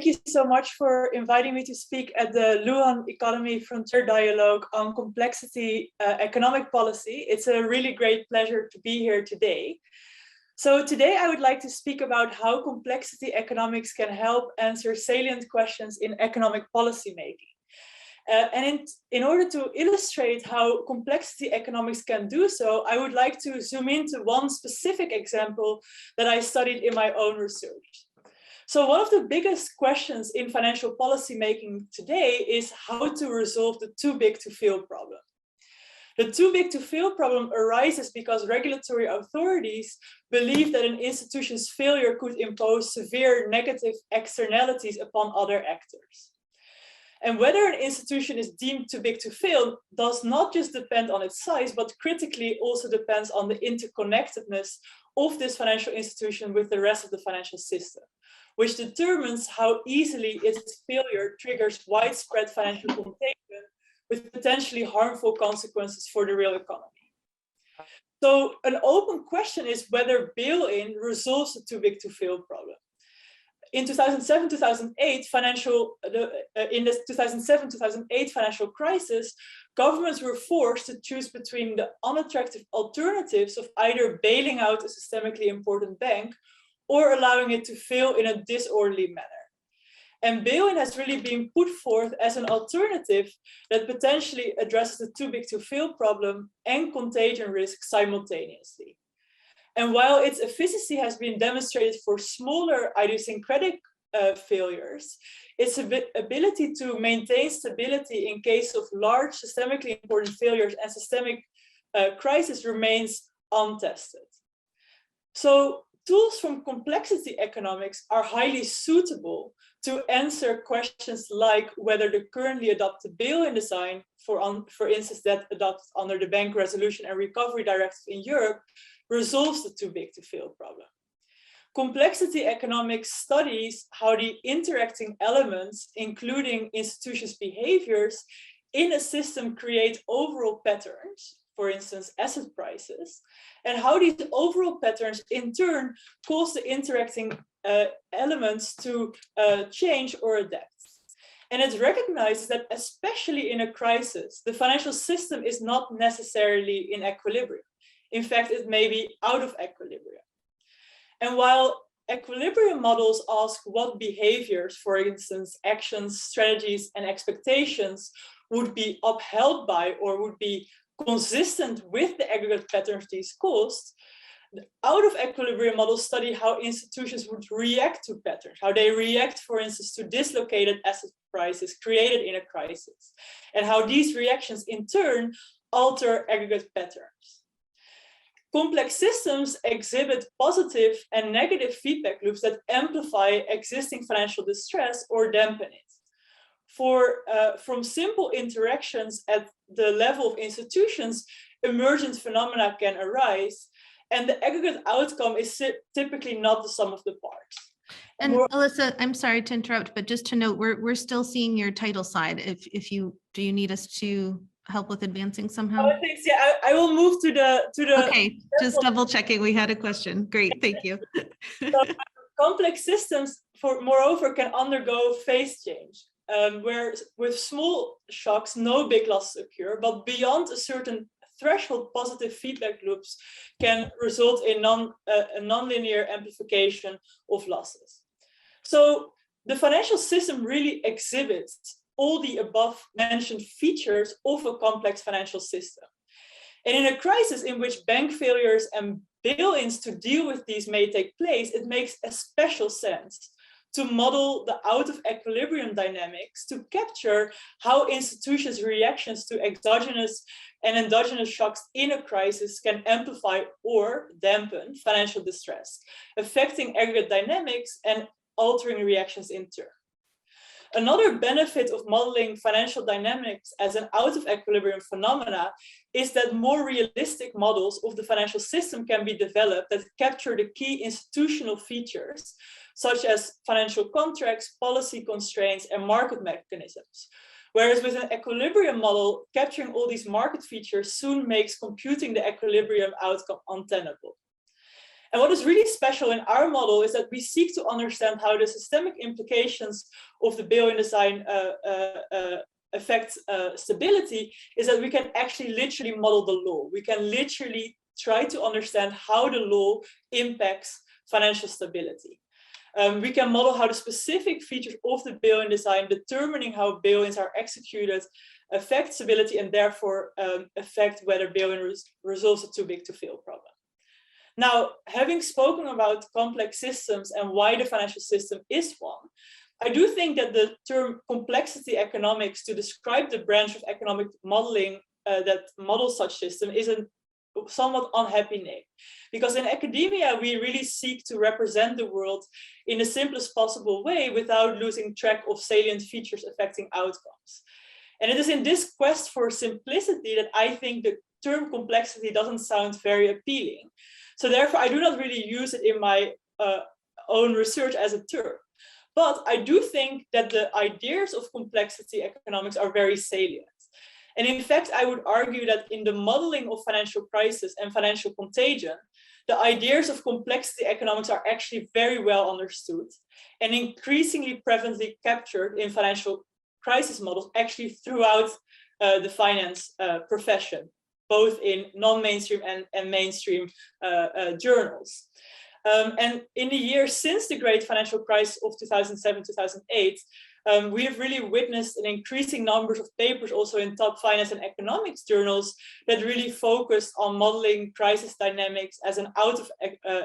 thank you so much for inviting me to speak at the Luohan Academy Frontier Dialogue on Complexity Economic Policy. It's a really great pleasure to be here today. So today I would like to speak about how complexity economics can help answer salient questions in economic policy making. In order to illustrate how complexity economics can do so, I would like to zoom into one specific example that I studied in my own research. So one of the biggest questions in financial policy making today is how to resolve the too big to fail problem. The too big to fail problem arises because regulatory authorities believe that an institution's failure could impose severe negative externalities upon other actors. And whether an institution is deemed too big to fail does not just depend on its size, but critically also depends on the interconnectedness of this financial institution with the rest of the financial system, which determines how easily its failure triggers widespread financial contagion with potentially harmful consequences for the real economy. So an open question is whether bail-in resolves the too big to fail problem. In 2007-2008 financial crisis, governments were forced to choose between the unattractive alternatives of either bailing out a systemically important bank or allowing it to fail in a disorderly manner. And bail-in has really been put forth as an alternative that potentially addresses the too big to fail problem and contagion risk simultaneously. And while its efficacy has been demonstrated for smaller idiosyncratic failures, its ability to maintain stability in case of large systemically important failures and systemic crisis remains untested. So tools from complexity economics are highly suitable to answer questions like whether the currently adopted bail-in design, for instance, that adopted under the Bank Resolution and Recovery Directive in Europe, resolves the too big to fail problem. Complexity economics studies how the interacting elements, including institutions' behaviors, in a system create overall patterns, for instance, asset prices, and how these overall patterns in turn cause the interacting elements to change or adapt. And it recognizes that especially in a crisis, the financial system is not necessarily in equilibrium. In fact, it may be out of equilibrium. And while equilibrium models ask what behaviors, for instance, actions, strategies, and expectations would be upheld by or would be consistent with the aggregate patterns these caused, out of equilibrium models study how institutions would react to patterns, how they react, for instance, to dislocated asset prices created in a crisis, and how these reactions in turn alter aggregate patterns. Complex systems exhibit positive and negative feedback loops that amplify existing financial distress or dampen it. From simple interactions at the level of institutions, emergent phenomena can arise, and the aggregate outcome is typically not the sum of the parts. And Alissa, I'm sorry to interrupt, but just to note, we're still seeing your title slide. Do you need us to help with advancing somehow? Oh, thanks. Yeah, I will move to the. Okay, just double checking. We had a question. Great, thank you. So, complex systems, moreover, can undergo phase change, where with small shocks, no big losses occur, but beyond a certain threshold, positive feedback loops can result in a nonlinear amplification of losses. So the financial system really exhibits all the above mentioned features of a complex financial system. And in a crisis in which bank failures and bail-ins to deal with these may take place, it makes a special sense to model the out of equilibrium dynamics to capture how institutions' reactions to exogenous and endogenous shocks in a crisis can amplify or dampen financial distress, affecting aggregate dynamics and altering reactions in turn. Another benefit of modeling financial dynamics as an out of equilibrium phenomena is that more realistic models of the financial system can be developed that capture the key institutional features, such as financial contracts, policy constraints, and market mechanisms. Whereas with an equilibrium model, capturing all these market features soon makes computing the equilibrium outcome untenable. And what is really special in our model is that we seek to understand how the systemic implications of the bail-in design affect stability, is that we can actually literally model the law. We can literally try to understand how the law impacts financial stability. We can model how the specific features of the bail-in design, determining how bail-ins are executed, affect stability and therefore affect whether bail-in resolves a too big to fail problem. Now, having spoken about complex systems and why the financial system is one, I do think that the term complexity economics to describe the branch of economic modeling that models such system is a somewhat unhappy name. Because in academia, we really seek to represent the world in the simplest possible way without losing track of salient features affecting outcomes. And it is in this quest for simplicity that I think the term complexity doesn't sound very appealing. So therefore, I do not really use it in my own research as a term. But I do think that the ideas of complexity economics are very salient. And in fact, I would argue that in the modeling of financial crisis and financial contagion, the ideas of complexity economics are actually very well understood and increasingly prevalently captured in financial crisis models actually throughout the finance profession, both in non-mainstream and mainstream journals. And in the years since the great financial crisis of 2007-2008, we have really witnessed an increasing numbers of papers also in top finance and economics journals that really focused on modeling crisis dynamics as an out of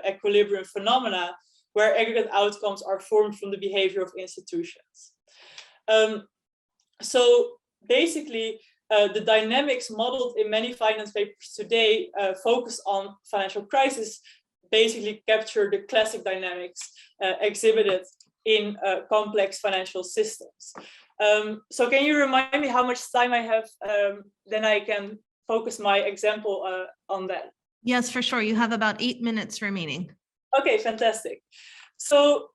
equilibrium phenomena where aggregate outcomes are formed from the behavior of institutions. So basically, the dynamics modeled in many finance papers today focus on financial crisis, basically capture the classic dynamics exhibited in complex financial systems. So can you remind me how much time I have? Then I can focus my example on that. Yes, for sure. You have about 8 minutes remaining. Okay, fantastic. So,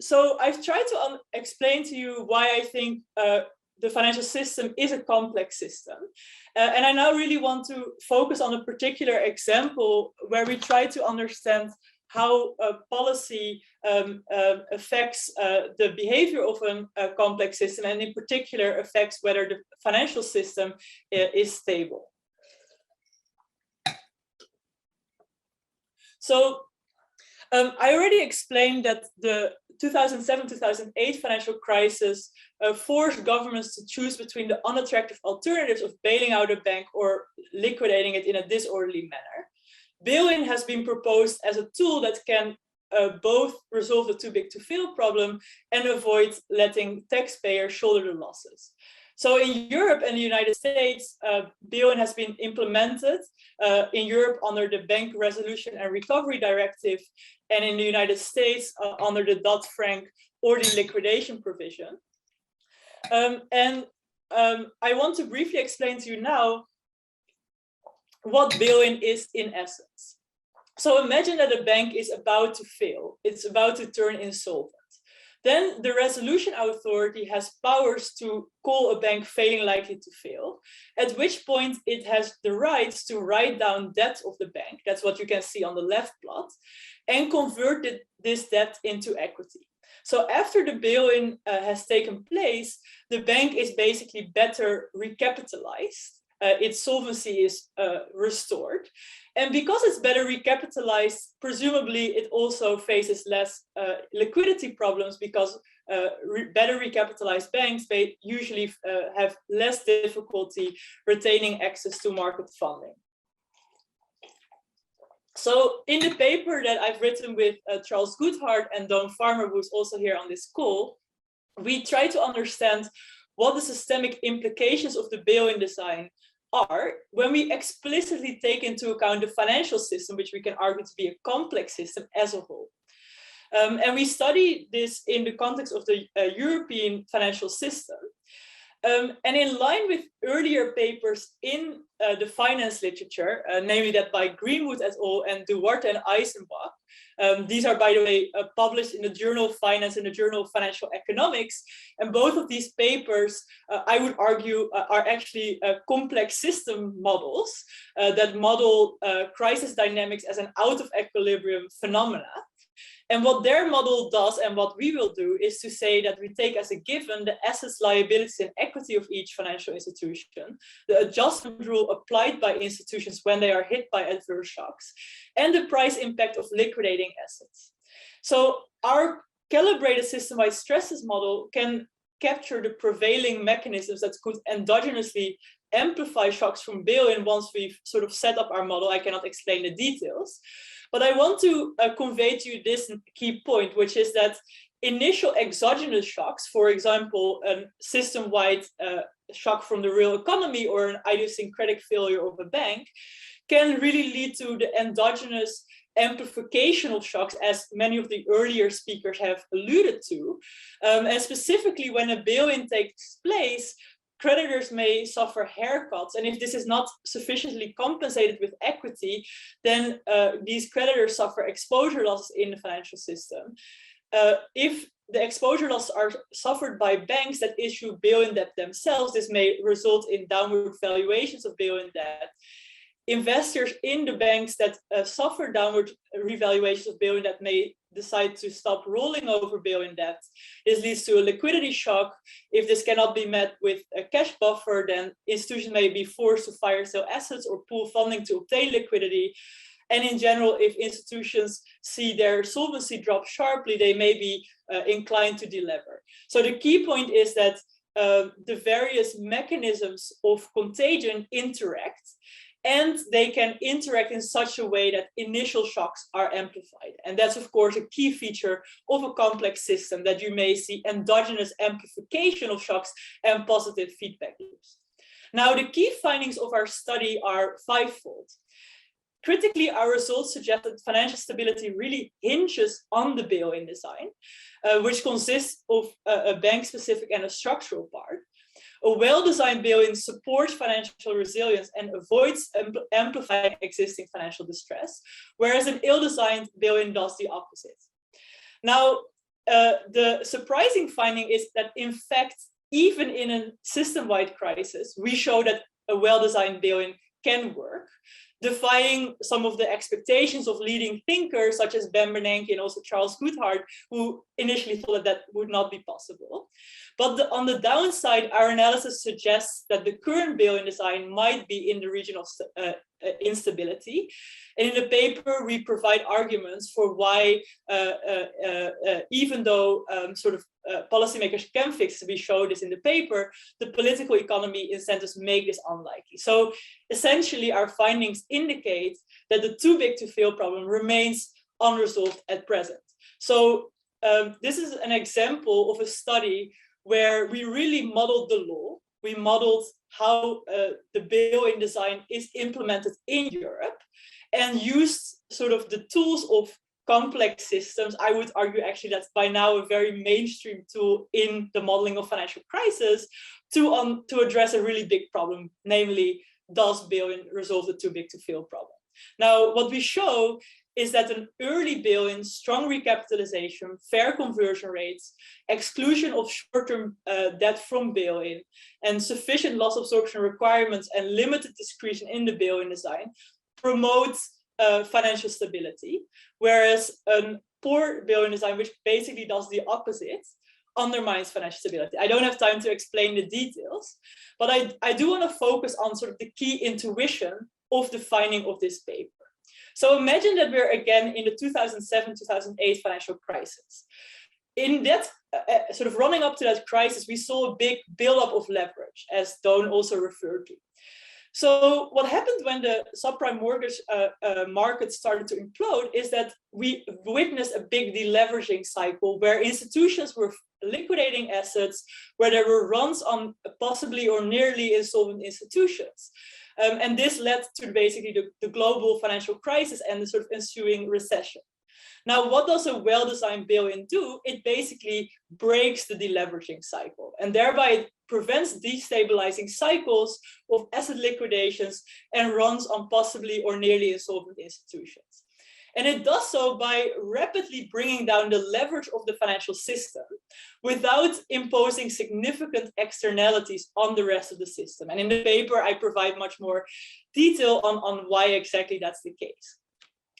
so I've tried to explain to you why I think the financial system is a complex system. And I now really want to focus on a particular example where we try to understand how policy affects the behavior of a complex system, and in particular affects whether the financial system is stable. So I already explained that the 2007-2008 financial crisis forced governments to choose between the unattractive alternatives of bailing out a bank or liquidating it in a disorderly manner. Bail-in has been proposed as a tool that can both resolve the too big to fail problem and avoid letting taxpayers shoulder the losses. So in Europe and the United States, bail-in has been implemented in Europe under the Bank Resolution and Recovery Directive, and in the United States under the Dodd-Frank or the liquidation provision. I want to briefly explain to you now what bail-in is in essence. So imagine that a bank is about to fail. It's about to turn insolvent. Then the resolution authority has powers to call a bank failing likely to fail, at which point it has the rights to write down debt of the bank. That's what you can see on the left plot, and convert this debt into equity. So after the bail-in has taken place, the bank is basically better recapitalized. Its solvency is restored. And because it's better recapitalized, presumably it also faces less liquidity problems because better recapitalized banks usually have less difficulty retaining access to market funding. So in the paper that I've written with Charles Goodhart and Dawn Farmer, who's also here on this call, we try to understand what the systemic implications of the bail-in design are when we explicitly take into account the financial system, which we can argue to be a complex system as a whole. And we study this in the context of the European financial system. And in line with earlier papers in the finance literature, namely that by Greenwood et al. And Duarte and Eisenbach, these are, by the way, published in the Journal of Finance and the Journal of Financial Economics. And both of these papers, I would argue, are actually complex system models that model crisis dynamics as an out of equilibrium phenomena. And what their model does and what we will do is to say that we take as a given the assets, liabilities, and equity of each financial institution, the adjustment rule applied by institutions when they are hit by adverse shocks, and the price impact of liquidating assets. So our calibrated system-wide stresses model can capture the prevailing mechanisms that could endogenously amplify shocks from bail-in once we've sort of set up our model. I cannot explain the details. But I want to convey to you this key point, which is that initial exogenous shocks, for example, a system-wide shock from the real economy or an idiosyncratic failure of a bank, can really lead to the endogenous amplification of shocks, as many of the earlier speakers have alluded to. And specifically, when a bail-in takes place, creditors may suffer haircuts, and if this is not sufficiently compensated with equity, then these creditors suffer exposure losses in the financial system. If the exposure losses are suffered by banks that issue bail-in debt themselves, this may result in downward valuations of bail-in debt. Investors in the banks that suffer downward revaluations of bail-in debt may decide to stop rolling over bail-in debt. This leads to a liquidity shock. If this cannot be met with a cash buffer, then institutions may be forced to fire sale assets or pool funding to obtain liquidity. And in general, if institutions see their solvency drop sharply, they may be inclined to delever. So the key point is that the various mechanisms of contagion interact, and they can interact in such a way that initial shocks are amplified. And that's, of course, a key feature of a complex system, that you may see endogenous amplification of shocks and positive feedback loops. Now, the key findings of our study are fivefold. Critically, our results suggest that financial stability really hinges on the bail-in design, which consists of a bank-specific and a structural part. A well-designed bail-in supports financial resilience and avoids amplifying existing financial distress, whereas an ill-designed bail-in does the opposite. Now, the surprising finding is that, in fact, even in a system-wide crisis, we show that a well-designed bail-in can work, defying some of the expectations of leading thinkers such as Ben Bernanke and also Charles Goodhart, who initially thought that that would not be possible. But on the downside, our analysis suggests that the current bail-in design might be in the region of instability. And in the paper, we provide arguments for why, even though policymakers can fix it, we show this in the paper, the political economy incentives make this unlikely. So essentially, our findings indicate that the too big to fail problem remains unresolved at present. So this is an example of a study where we really modeled the law. We modeled how the bail-in design is implemented in Europe, and used sort of the tools of complex systems. I would argue actually that's by now a very mainstream tool in the modeling of financial crisis to address a really big problem, namely, does bail-in resolve the too big to fail problem? Now, what we show is that an early bail-in, strong recapitalization, fair conversion rates, exclusion of short-term debt from bail-in, and sufficient loss absorption requirements and limited discretion in the bail-in design promotes financial stability, whereas a poor bail-in design, which basically does the opposite, undermines financial stability. I don't have time to explain the details, but I do want to focus on sort of the key intuition of the finding of this paper. So imagine that we're again in the 2007-2008 financial crisis. In that sort of running up to that crisis, we saw a big buildup of leverage, as Dawn also referred to. So what happened when the subprime mortgage market started to implode is that we witnessed a big deleveraging cycle where institutions were liquidating assets, where there were runs on possibly or nearly insolvent institutions. And this led to basically the global financial crisis and the sort of ensuing recession. Now, what does a well-designed bail-in do? It basically breaks the deleveraging cycle, and thereby it prevents destabilizing cycles of asset liquidations and runs on possibly or nearly insolvent institutions. And it does so by rapidly bringing down the leverage of the financial system without imposing significant externalities on the rest of the system. And in the paper, I provide much more detail on why exactly that's the case.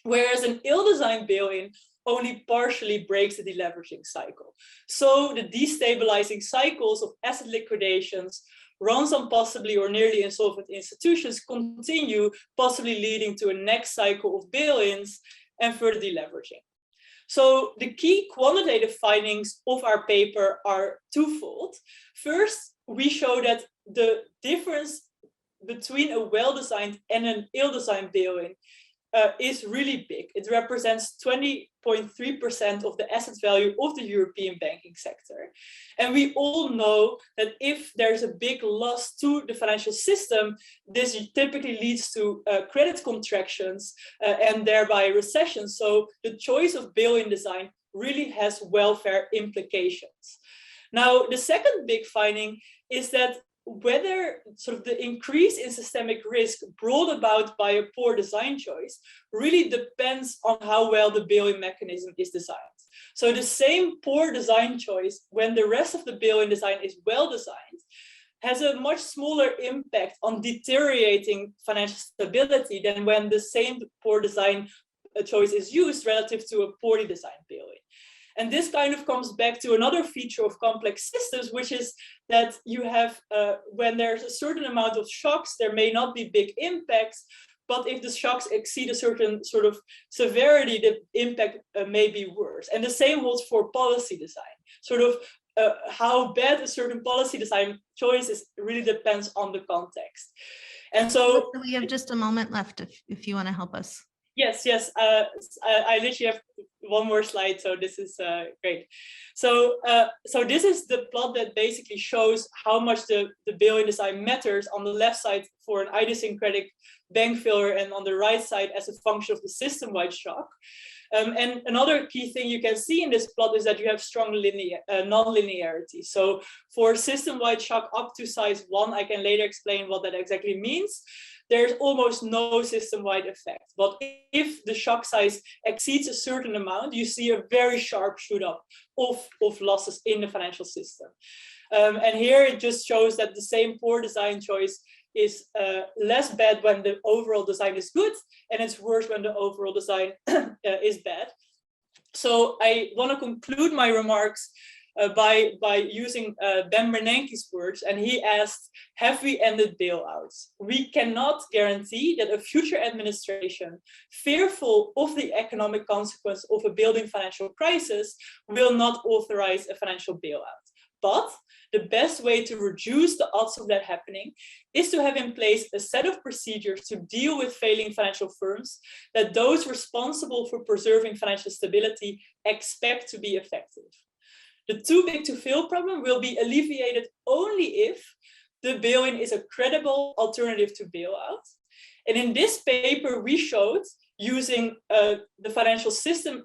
Whereas an ill-designed bail-in only partially breaks the deleveraging cycle. So the destabilizing cycles of asset liquidations, runs on possibly or nearly insolvent institutions continue, possibly leading to a next cycle of bail-ins and further deleveraging. So the key quantitative findings of our paper are twofold. First, we show that the difference between a well-designed and an ill-designed bail-in is really big. It represents 20.3% of the asset value of the European banking sector. And we all know that if there's a big loss to the financial system, this typically leads to credit contractions and thereby recession. So the choice of bail-in design really has welfare implications. Now, the second big finding is that whether sort of the increase in systemic risk brought about by a poor design choice really depends on how well the bail-in mechanism is designed. So the same poor design choice, when the rest of the bail-in design is well designed, has a much smaller impact on deteriorating financial stability than when the same poor design choice is used relative to a poorly designed bail-in. And this kind of comes back to another feature of complex systems, which is that you have, when there's a certain amount of shocks, there may not be big impacts, but if the shocks exceed a certain sort of severity, the impact may be worse. And the same holds for policy design. Sort of how bad a certain policy design choice is really depends on the context. And so we have just a moment left if you want to help us. Yes. I literally have one more slide, so this is great. So this is the plot that basically shows how much the bail-in design matters on the left side for an idiosyncratic bank failure and on the right side as a function of the system-wide shock. And another key thing you can see in this plot is that you have strong non-linearity. So for system-wide shock up to size 1, I can later explain what that exactly means. There's almost no system-wide effect. But if the shock size exceeds a certain amount, you see a very sharp shoot up of losses in the financial system. And here it just shows that the same poor design choice is less bad when the overall design is good, and it's worse when the overall design is bad. So I want to conclude my remarks by using Ben Bernanke's words, and he asked, have we ended bailouts? We cannot guarantee that a future administration, fearful of the economic consequence of a building financial crisis, will not authorize a financial bailout. But the best way to reduce the odds of that happening is to have in place a set of procedures to deal with failing financial firms that those responsible for preserving financial stability expect to be effective. The too big to fail problem will be alleviated only if the bail-in is a credible alternative to bailout. And in this paper, we showed, using the financial system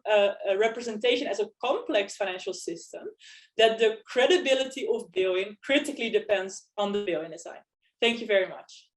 representation as a complex financial system, that the credibility of bail-in critically depends on the bail-in design. Thank you very much.